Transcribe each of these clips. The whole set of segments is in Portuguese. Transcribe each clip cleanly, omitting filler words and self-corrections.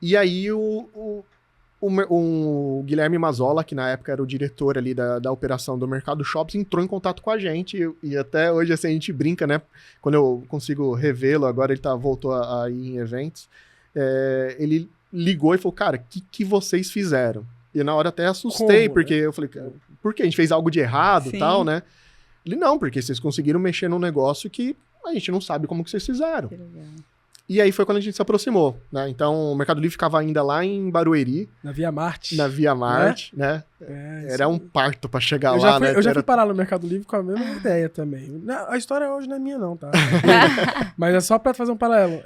E aí o Guilherme Mazzola, que na época era o diretor ali da operação do Mercado Shops, entrou em contato com a gente, e até hoje assim, a gente brinca, né? Quando eu consigo revê-lo, agora ele voltou a ir em eventos, ele ligou e falou, cara, o que vocês fizeram? E na hora até assustei, Como, porque né? eu falei, por quê? A gente fez algo de errado e Sim. tal, né? Ele, não, porque vocês conseguiram mexer num negócio que a gente não sabe como que vocês fizeram. Que legal. E aí foi quando a gente se aproximou, né? Então, o Mercado Livre ficava ainda lá em Barueri, Na Via Marte. na Via Marte, né? Era um parto pra chegar lá, né? Eu já fui parar no Mercado Livre com a mesma ideia também. A história hoje não é minha não, tá? Mas é só pra fazer um paralelo.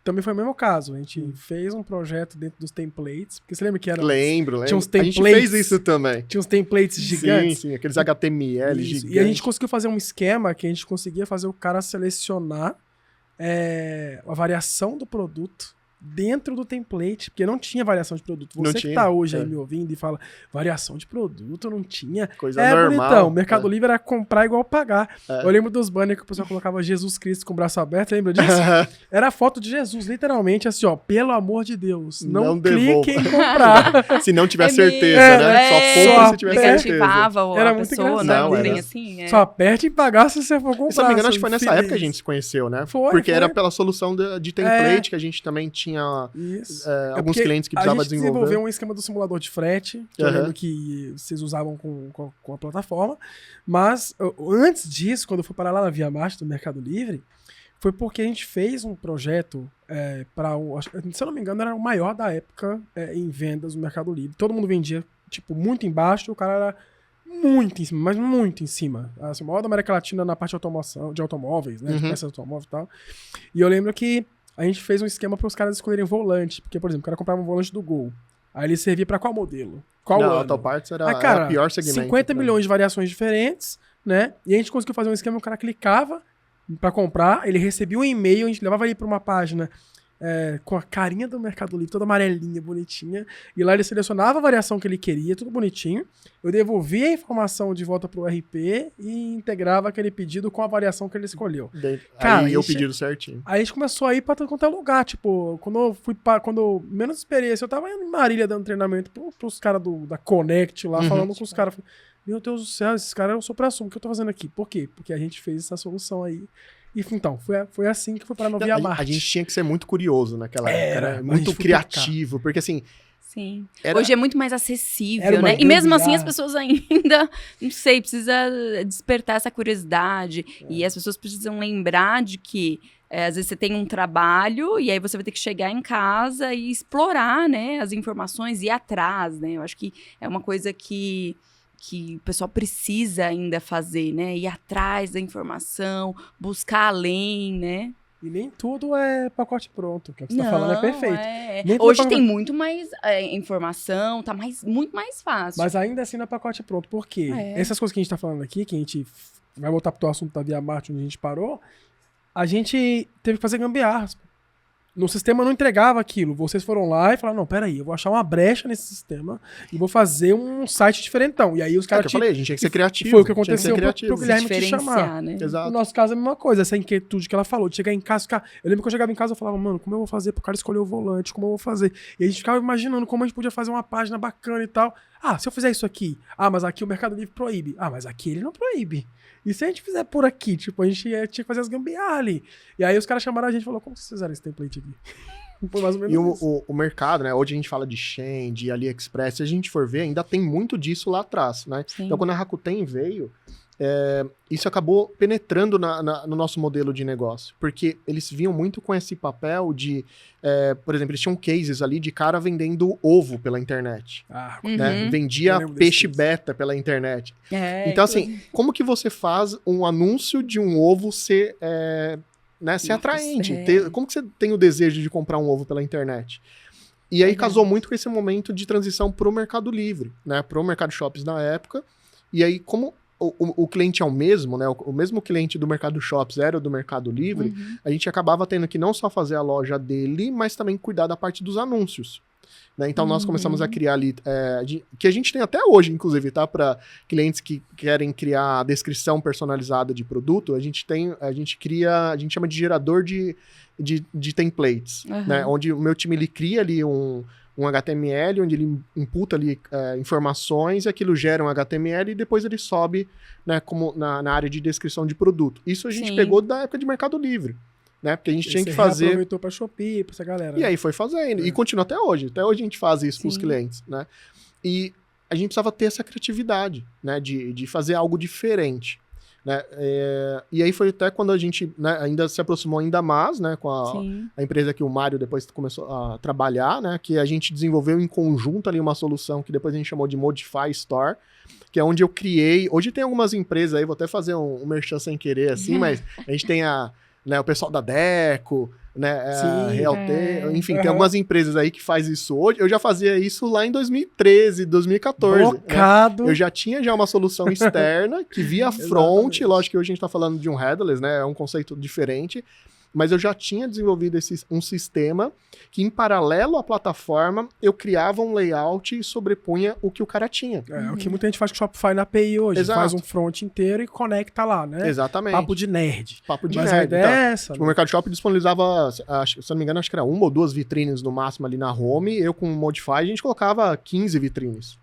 Também foi o mesmo caso. A gente fez um projeto dentro dos templates. Porque você lembra que era... Lembro. Tinha uns A gente templates. fez isso também. Tinha uns templates gigantes. Sim, aqueles HTML Isso. gigantes. E a gente conseguiu fazer um esquema que a gente conseguia fazer o cara selecionar a variação do produto dentro do template, porque não tinha variação de produto. Não Você que tinha, tá hoje aí me ouvindo e fala, variação de produto não tinha. Coisa normal. Bonitão. O Mercado Livre era comprar igual pagar. É. Eu lembro dos banners que o pessoal colocava Jesus Cristo com o braço aberto, lembra disso? Era a foto de Jesus, literalmente, assim, ó, pelo amor de Deus, não clique em comprar. Se não tiver certeza, mesmo. né? Só compra se tiver certeza. Negativava Era a muito pessoa, engraçado. né? Não, Bem era. assim, Só aperte em pagar se você for comprar. E, se não me engano, acho que foi nessa feliz. época que a gente se conheceu, né? Foi. Porque era pela solução de template que a gente também tinha Isso. alguns porque clientes que precisavam a gente desenvolver. desenvolveu um esquema do simulador de frete, que eu Aham. lembro que vocês usavam com a plataforma, mas antes disso, quando eu fui parar lá na Via Marte do Mercado Livre, foi porque a gente fez um projeto para se eu não me engano, era o maior da época em vendas no Mercado Livre. Todo mundo vendia, tipo, muito embaixo, o cara era muito em cima, mas muito em cima. Assim, o maior da América Latina na parte de automoção, de automóveis, né? De peças de automóvel e tal. E eu lembro que a gente fez um esquema para os caras escolherem volante. Porque, por exemplo, o cara comprava um volante do Gol. Aí ele servia para qual modelo? Qual Não, ano? a Auto Parts era cara, o pior segmento. 50 milhões de variações diferentes, né? E a gente conseguiu fazer um esquema, o cara clicava para comprar, ele recebia um e-mail, a gente levava ele para uma página com a carinha do Mercado Livre, toda amarelinha, bonitinha. E lá ele selecionava a variação que ele queria, tudo bonitinho. Eu devolvia a informação de volta pro RP e integrava aquele pedido com a variação que ele escolheu. Cara, Aí eu isso- pedido certinho. Aí a gente começou a ir pra todo quanto é lugar. Tipo, quando eu menos experiência, eu tava em Marília dando treinamento pros caras da Connect lá, falando com os caras. Meu Deus do céu, esses caras eu sou pra assumo. O que eu tô fazendo aqui? Por quê? Porque a gente fez essa solução aí. E então, foi assim que foi para a Via Marte. A gente tinha que ser muito curioso naquela época, né? a Muito gente foi criativo, porque assim... Sim. Era- Hoje é muito mais Era acessível, uma né? E mesmo assim gambiarra. as pessoas ainda, não sei, precisa despertar essa curiosidade. E as pessoas precisam lembrar de que às vezes você tem um trabalho e aí você vai ter que chegar em casa e explorar, né, as informações e ir atrás, né? Eu acho que é uma coisa que o pessoal precisa ainda fazer, né? Ir atrás da informação, buscar além, né? E nem tudo é pacote pronto. O que você tá falando é perfeito. Nem tudo Hoje é tem pacote- muito mais informação, tá muito mais fácil. Mas ainda assim não é pacote pronto. Por quê? Essas coisas que a gente tá falando aqui, que a gente vai voltar pro teu assunto da Via Marte, onde a gente parou, a gente teve que fazer gambiarras. No sistema não entregava aquilo. Vocês foram lá e falaram, não, peraí, eu vou achar uma brecha nesse sistema e vou fazer um site diferentão. E aí os É caras... que eu falei, a gente tinha que ser criativo. Foi o que tinha ser aconteceu pro criativo. Guilherme te chamar. Diferenciar, né? Exato. No nosso caso é a mesma coisa, essa inquietude que ela falou, de chegar em casa, eu lembro que eu chegava em casa e falava, mano, como eu vou fazer pro cara escolher o volante, como eu vou fazer? E a gente ficava imaginando como a gente podia fazer uma página bacana e tal. Ah, se eu fizer isso aqui, mas aqui o Mercado Livre proíbe. Mas aqui ele não proíbe. E se a gente fizer por aqui, tipo, a gente tinha que fazer as gambiarras ali. E aí os caras chamaram a gente e falaram, como vocês fizeram esse template aqui? Foi mais ou menos E isso. o mercado, né? Hoje a gente fala de Shein, de AliExpress. Se a gente for ver, ainda tem muito disso lá atrás, né? Sim. Então, quando a Rakuten veio, isso acabou penetrando no nosso modelo de negócio. Porque eles vinham muito com esse papel de... por exemplo, eles tinham cases ali de cara vendendo ovo pela internet. Né? Uhum. Vendia Eu lembro peixe desse beta pela internet. inclusive. Então, assim, como que você faz um anúncio de um ovo ser... né, ser atraente. Como que você tem o desejo de comprar um ovo pela internet? E aí casou muito com esse momento de transição pro Mercado Livre, né? Pro Mercado Shops na época. E aí, como o cliente é o mesmo, né? O mesmo cliente do Mercado Shops era o do Mercado Livre, a gente acabava tendo que não só fazer a loja dele, mas também cuidar da parte dos anúncios. Né? Então, nós começamos a criar ali, que a gente tem até hoje, inclusive, tá? Para clientes que querem criar a descrição personalizada de produto, a gente chama de gerador de templates, né? Onde o meu time, ele cria ali um HTML, onde ele imputa ali informações, e aquilo gera um HTML e depois ele sobe, né, como na área de descrição de produto. Isso a gente pegou da época de Mercado Livre. Né? Porque a gente tinha que fazer. Aproveitou para Shopee, para essa galera. E aí foi fazendo. E continua até hoje. Até hoje a gente faz isso com os clientes. Né? E a gente precisava ter essa criatividade, né? De fazer algo diferente. Né? E aí foi até quando a gente, né, ainda se aproximou ainda mais, né, com a empresa que o Mário depois começou a trabalhar, né, que a gente desenvolveu em conjunto ali uma solução que depois a gente chamou de Modify Store, que é onde eu criei. Hoje tem algumas empresas aí, vou até fazer um merchan sem querer assim, mas a gente tem o pessoal da Deco, né, enfim, tem algumas empresas aí que faz isso hoje. Eu já fazia isso lá em 2013, 2014. Blocado. Né? Eu já tinha uma solução externa que via front, lógico que hoje a gente tá falando de um headless, né, é um conceito diferente, mas eu já tinha desenvolvido um sistema que, em paralelo à plataforma, eu criava um layout e sobrepunha o que o cara tinha. O que muita gente faz com Shopify na API hoje. Exato. Faz um front inteiro e conecta lá, né? Exatamente. Papo de nerd. Mas nerd. A ideia é essa. Tipo, o Mercado Shop disponibilizava, se eu não me engano, acho que era 1 ou 2 vitrines no máximo ali na home. Eu, com o Modify, a gente colocava 15 vitrines.